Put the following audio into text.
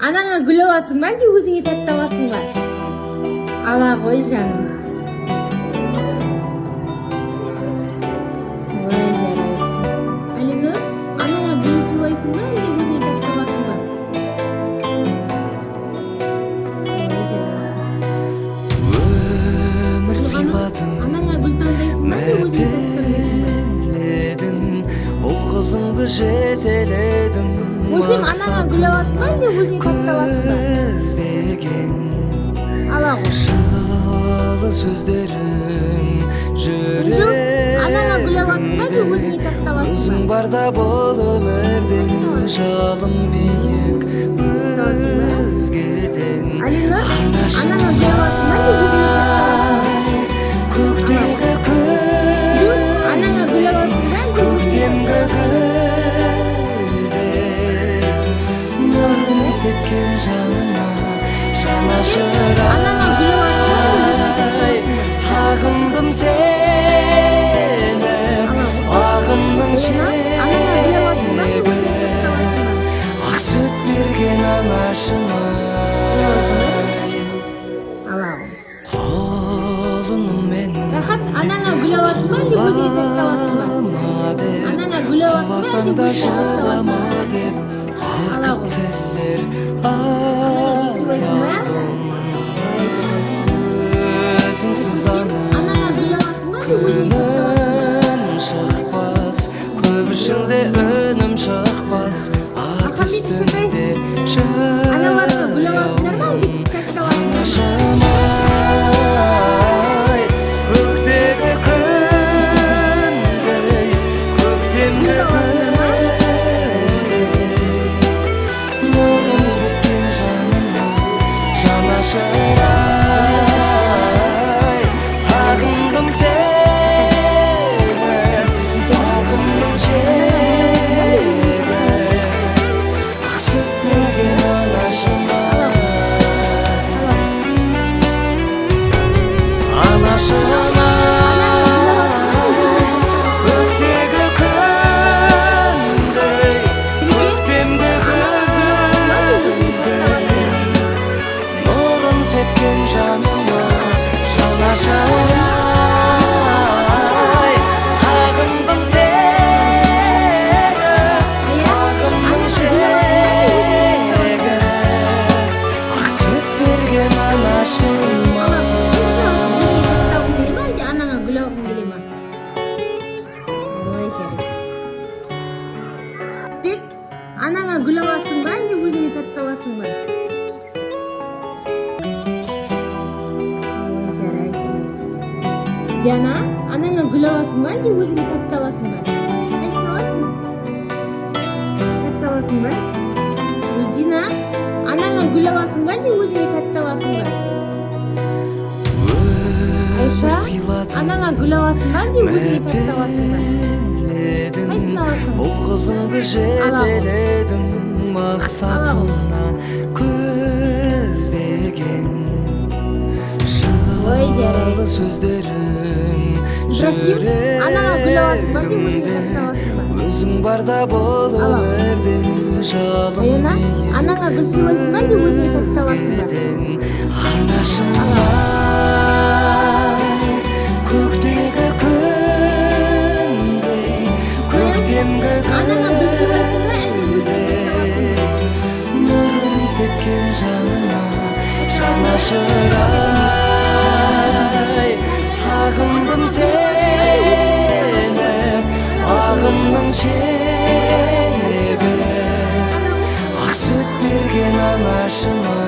Anаңа гүл аласың ба, әлде өзіңе тәтті аласың ба? Ала ғой, жаным. Ой, жарайсың. Алинур, анаңа гүл сыйлайсың ба, әлде өзіңе тәтті аласың ба? Ой, жарайсың. Өмір сыйладың, Анаңа гүл таңдайсың ба, әлде өзіңе тәтті мәпеледің, ол қызыңды жетеледің. Муслим, анаңа гүл аласың ба, әлде өзіңе тәтті аласың ба? Көздеген Ала ғой. жылы сөздерің Анаңа гүл аласың ба, әлде өзіңе тәтті аласың ба? өзің барда бол өмірде, жалын биік өзгеден. Алинур, анаңа гүл аласың ба, әлде өзіңе тәтті аласың ба? Көктегі күн, Анаңа гүл аласың ба, әлде көктемгі гүлдер, нұрын сепкен жаныма жанашыра. Анаңа гүл аласың ба, әлде өзіңе тәтті аласың ба? Сағындым сені, ағымның Анаңа гүл аласың ба, әлде өзіңе тәтті аласың ба? ақ сүт берген анашыма. Ала ғой. Қолыным менің Рахат, анаңа гүл аласың ба, әлде өзіңе тәтті аласың ба? Анаңа гүл аласың ба, әлде өзіңе тәтті аласың ба? Ала ғой. Өзіңсіз Анаңа гүл аласың ба, әлде өзіңе тәтті аласың ба? үнім шықпас, көп ішінде үнім шықпас, ат үстінде Аналарыңа гүл аласыңдар ма, әлде тәтті аласыңдар ма? Анашым-ай, көктегі күндей, көктемгі гүлдей, нұрын сепкен жаныма жанашыр-ай, сағындым сені, ағымның шегі, ақ сүт берген анашыма. Анашым-ай, көктегі күндей, көктемгі гүлдей, нұрын сепкен жаныма жанашыр-ай, сағындым сені, ағымның шегі, ақ сүт берген анашыма. Анаңа гүл алғың келе ма? Ой, жарайды. Бек, анаңа гүл аласың ба, әлде өзіңе тәтті аласың ба? Ой, жарайсың. Диана, анаңа гүл аласың ба, әлде өзіңе тәтті аласың ба? Қайсысын аласың? Тәтті аласың ба? Дина, анаңа гүл аласың ба, әлде өзіңе тәтті аласың ба? Айша, анаңа гүл аласың ба, әлде өзіңе тәтті аласың ба? Қайсысын аласың? Ол қызыңды жетеледің, мақсатына көздеген жылы сөздерің Ибрахим, анаңа гүл аласың ба, әлде өзіңе тәтті аласың ба? өзің барда бол өмірде, жалын Аяна, анаңа гүл сыйлайсың ба, әлде өзіңе тәтті аласың ба? Анашым-ай, көктегі күндей, көктемгі Анаңа гүл сыйлайсың ба, әлде өзіңе тәтті аласың ба? нұрын сепкен жаныма жанашыр-ай, сағындым сені, ағымның шегі, ақ сүт берген анашыма.